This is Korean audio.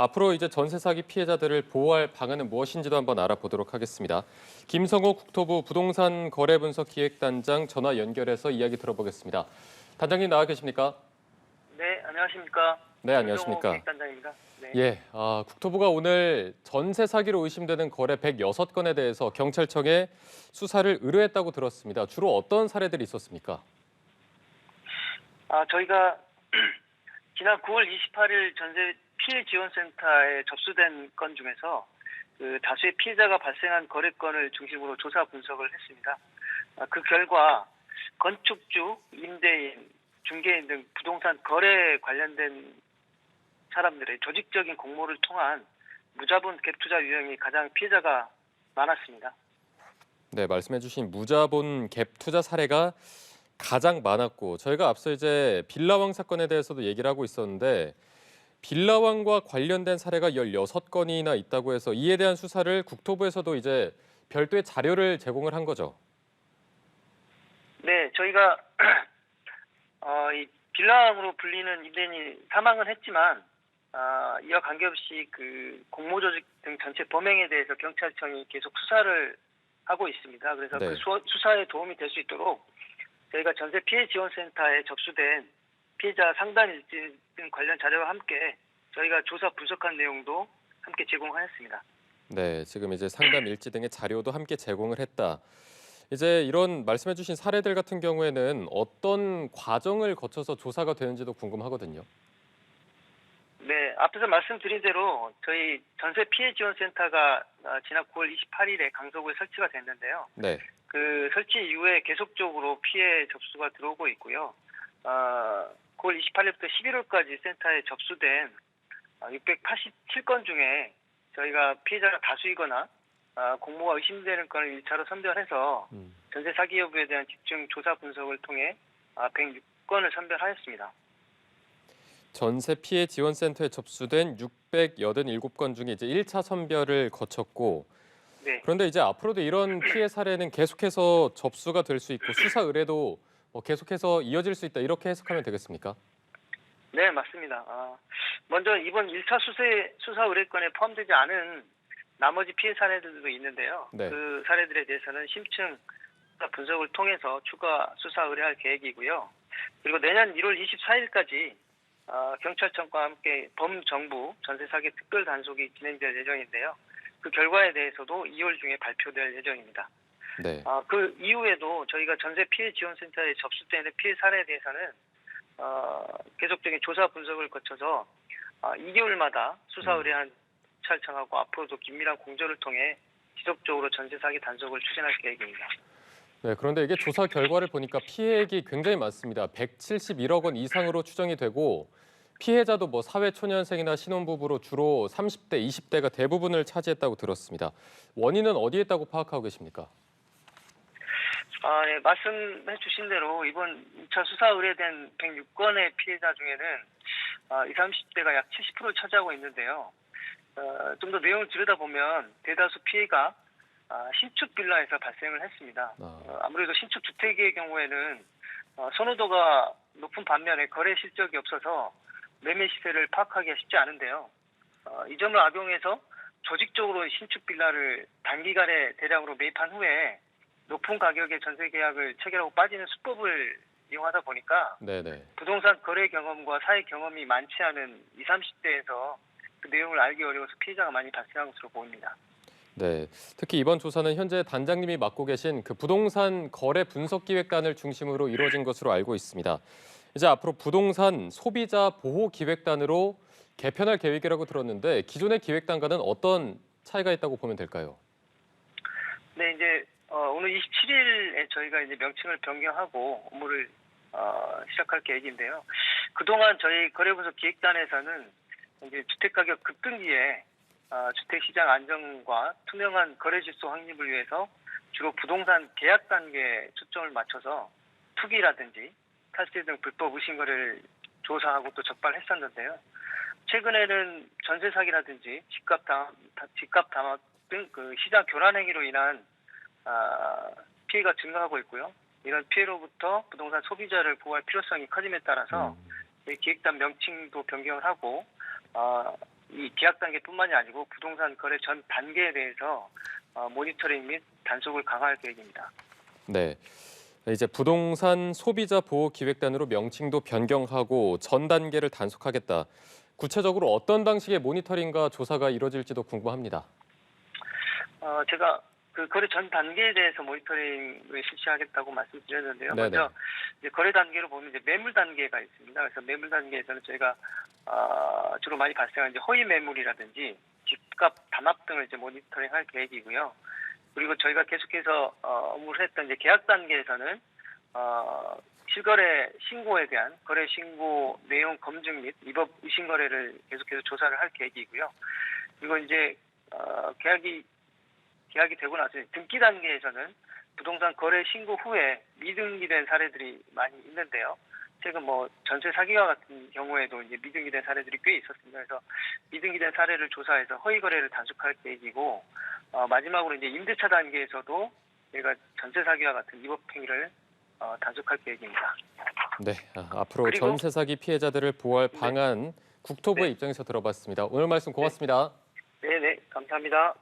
앞으로 이제 전세 사기 피해자들을 보호할 방안은 무엇인지도 한번 알아보도록 하겠습니다. 김성호 국토부 부동산 거래 분석 기획단장 전화 연결해서 이야기 들어보겠습니다. 단장님 나와 계십니까? 네, 안녕하십니까. 네, 김성호 안녕하십니까. 기획단장입니다. 네. 예, 국토부가 오늘 전세 사기로 의심되는 거래 106건에 대해서 경찰청에 수사를 의뢰했다고 들었습니다. 주로 어떤 사례들이 있었습니까? 저희가 지난 9월 28일 전세 피해 지원센터에 접수된 건 중에서 그 다수의 피해자가 발생한 거래건을 중심으로 조사 분석을 했습니다. 그 결과 건축주, 임대인, 중개인 등 부동산 거래 관련된 사람들의 조직적인 공모를 통한 무자본 갭 투자 유형이 가장 피해자가 많았습니다. 네, 말씀해주신 무자본 갭 투자 사례가 가장 많았고 저희가 앞서 이제 빌라왕 사건에 대해서도 얘기를 하고 있었는데 빌라왕과 관련된 사례가 16건이나 있다고 해서 이에 대한 수사를 국토부에서도 이제 별도의 자료를 제공을 한 거죠. 네, 저희가 이 빌라왕으로 불리는 임대인이 사망은 했지만 이와 관계없이 그 공모조직 등 전체 범행에 대해서 경찰청이 계속 수사를 하고 있습니다. 그래서 네. 그 수사에 도움이 될 수 있도록 저희가 전세 피해 지원센터에 접수된 피해자 상담 일지 등 관련 자료와 함께 저희가 조사 분석한 내용도 함께 제공하였습니다. 네, 지금 이제 상담 일지 등의 자료도 함께 제공을 했다. 이제 이런 말씀해주신 사례들 같은 경우에는 어떤 과정을 거쳐서 조사가 되는지도 궁금하거든요. 네, 앞에서 말씀드린 대로 저희 전세 피해 지원센터가 지난 9월 28일에 강서구에 설치가 됐는데요. 네. 그 설치 이후에 계속적으로 피해 접수가 들어오고 있고요. 9월 28일부터 11월까지 센터에 접수된 687건 중에 저희가 피해자가 다수이거나 공모가 의심되는 건을 1차로 선별해서 전세 사기 여부에 대한 집중 조사 분석을 통해 106건을 선별하였습니다. 전세 피해 지원센터에 접수된 687건 중에 이제 1차 선별을 거쳤고 네. 그런데 이제 앞으로도 이런 피해 사례는 계속해서 접수가 될 수 있고 수사 의뢰도 계속해서 이어질 수 있다 이렇게 해석하면 되겠습니까? 네, 맞습니다. 먼저 이번 1차 수사 의뢰건에 포함되지 않은 나머지 피해 사례들도 있는데요. 네. 그 사례들에 대해서는 심층 분석을 통해서 추가 수사 의뢰할 계획이고요. 그리고 내년 1월 24일까지 경찰청과 함께 범정부 전세 사기 특별 단속이 진행될 예정인데요. 그 결과에 대해서도 2월 중에 발표될 예정입니다. 네. 그 이후에도 저희가 전세 피해 지원센터에 접수되는 피해 사례에 대해서는 계속적인 조사 분석을 거쳐서 2개월마다 수사 의뢰한 경찰청하고 앞으로도 긴밀한 공조를 통해 지속적으로 전세 사기 단속을 추진할 계획입니다. 네, 그런데 이게 조사 결과를 보니까 피해액이 굉장히 많습니다. 171억 원 이상으로 추정이 되고 피해자도 뭐 사회초년생이나 신혼부부로 주로 30대, 20대가 대부분을 차지했다고 들었습니다. 원인은 어디에 있다고 파악하고 계십니까? 네, 말씀해 주신 대로 이번 2차 수사 의뢰된 106건의 피해자 중에는 20, 30대가 약 70%를 차지하고 있는데요. 좀 더 내용을 들여다보면 대다수 피해가 신축 빌라에서 발생을 했습니다. 아무래도 신축 주택의 경우에는 선호도가 높은 반면에 거래 실적이 없어서 매매 시세를 파악하기가 쉽지 않은데요. 이 점을 악용해서 조직적으로 신축 빌라를 단기간에 대량으로 매입한 후에 높은 가격의 전세 계약을 체결하고 빠지는 수법을 이용하다 보니까 네네. 부동산 거래 경험과 사회 경험이 많지 않은 20, 30대에서 그 내용을 알기 어려워서 피해자가 많이 발생한 것으로 보입니다. 네, 특히 이번 조사는 현재 단장님이 맡고 계신 그 부동산 거래 분석 기획단을 중심으로 이루어진 것으로 알고 있습니다. 이제 앞으로 부동산 소비자 보호 기획단으로 개편할 계획이라고 들었는데 기존의 기획단과는 어떤 차이가 있다고 보면 될까요? 네, 이제 오늘 27일에 저희가 이제 명칭을 변경하고 업무를 시작할 계획인데요. 그동안 저희 거래분석 기획단에서는 이제 주택가격 급등기에 주택시장 안정과 투명한 거래질서 확립을 위해서 주로 부동산 계약 단계에 초점을 맞춰서 투기라든지 탈세 등 불법 의심거래를 조사하고 또 적발했었는데요. 최근에는 전세 사기라든지 집값 담합 등 그 시장 교란 행위로 인한 피해가 증가하고 있고요. 이런 피해로부터 부동산 소비자를 보호할 필요성이 커짐에 따라서 기획단 명칭도 변경을 하고 이 계약 단계뿐만이 아니고 부동산 거래 전 단계에 대해서 모니터링 및 단속을 강화할 계획입니다. 네. 이제 부동산 소비자 보호 기획단으로 명칭도 변경하고 전 단계를 단속하겠다. 구체적으로 어떤 방식의 모니터링과 조사가 이뤄질지도 궁금합니다. 제가 그 거래 전 단계에 대해서 모니터링을 실시하겠다고 말씀드렸는데요. 네네. 먼저 이제 거래 단계로 보면 이제 매물 단계가 있습니다. 그래서 매물 단계에서는 저희가 주로 많이 발생하는 이제 허위 매물이라든지 집값 담합 등을 이제 모니터링할 계획이고요. 그리고 저희가 계속해서 업무를 했던 이제 계약 단계에서는 실거래 신고에 대한 거래 신고 내용 검증 및 위법 의심 거래를 계속해서 조사를 할 계획이고요. 그리고 이제 계약이 되고 나서 등기 단계에서는 부동산 거래 신고 후에 미등기된 사례들이 많이 있는데요. 최근 뭐 전세 사기와 같은 경우에도 이제 미등기된 사례들이 꽤 있었습니다. 그래서 미등기된 사례를 조사해서 허위 거래를 단속할 계획이고, 마지막으로 이제 임대차 단계에서도 저희가 전세 사기와 같은 위법 행위를 단속할 계획입니다. 네. 앞으로 그리고 전세 사기 피해자들을 보호할 네. 방안 국토부의 네. 입장에서 들어봤습니다. 오늘 말씀 고맙습니다. 네네, 감사합니다.